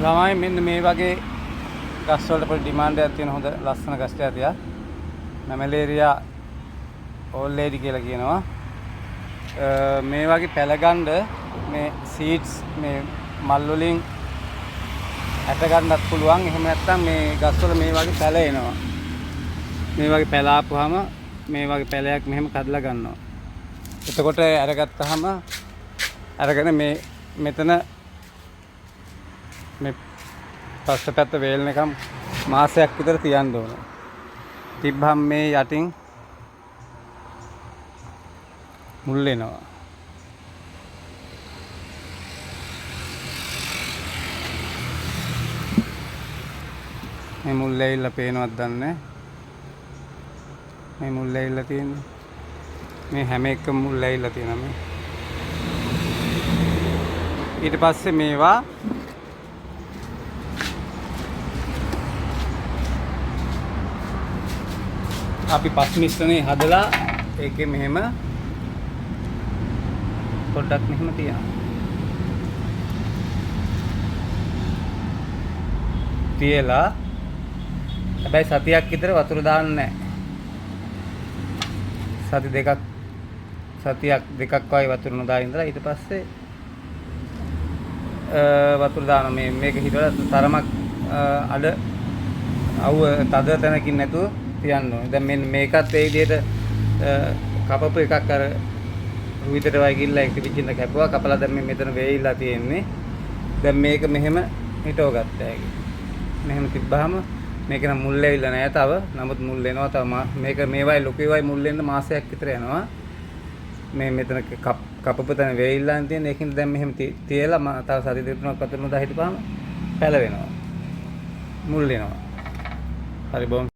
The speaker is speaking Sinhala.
ළමයි මෙන්න මේ වගේ ගස් වලට පොඩි ඩිමාන්ඩ් එකක් තියෙන හොඳ ලස්සන ගස් జాතියක්. මැමලේරියා ඕල් ලේඩි කියලා කියනවා. මේ වගේ පැල ගන්න මේ සීඩ්ස් මේ මල් වලින් ඇට ගන්නත් පුළුවන්. එහෙම නැත්නම් මේ ගස් වල මේ වගේ පැල එනවා. මේ වගේ පැල ආපුවාම මේ වගේ පැලයක් මෙහෙම කඩලා ගන්නවා. එතකොට අරගත්තාම අරගෙන මේ මෙතන මේ පස්ස පැත්ත වේලනකම් මාසයක් විතර තියන්න ඕන. තිබ්බහම මේ යටින් මුල් එනවා. මේ මුල් ඇවිල්ලා පේනවද දන්නේ නැහැ. මේ මුල් ඇවිල්ලා තියෙන්නේ. මේ හැම එකම මුල් ඇවිල්ලා තියෙනවා මේ. ඊට පස්සේ මේවා අපි පස් මිශ්‍රණේ හදලා ඒකේ මෙහෙම පොඩ්ඩක් මෙහෙම තියනවා. තියලා හැබැයි සතියක් විතර වතුර දාන්නේ නැහැ. සතියක් දෙකක් වගේ වතුර නොදා ඉඳලා ඊට පස්සේ වතුර දානවා. මේක හිටවල තරමක් අඩ අවුව තද තැනකින් නැතුව තියන්න ඕනේ. දැන් මෙන්න මේකත් ඒ විදිහට කපපු එකක් අර රුවිතට වයි ගිල්ලා එක පිටින් කැපුවා. කපලා දැන් මෙතන වේයිලා තියෙන්නේ. දැන් මේක මෙහෙම හිටව ගත්තා හැකි. මෙහෙම තිබ්බහම මේක නම් මුල් ඇවිල්ලා නැහැ තව. නමුත් මුල් එනවා තව. මේක මේවයි ලොකේවයි මුල් එන්න මාසයක් විතර යනවා. මේ මෙතන කපපු තැන වේයිලා තියෙන. ඒකින් දැන් මෙහෙම තියලා තව සති දෙකක් වතුර නොදා හිටපුවාම පැල වෙනවා. මුල් එනවා. හරි බොම්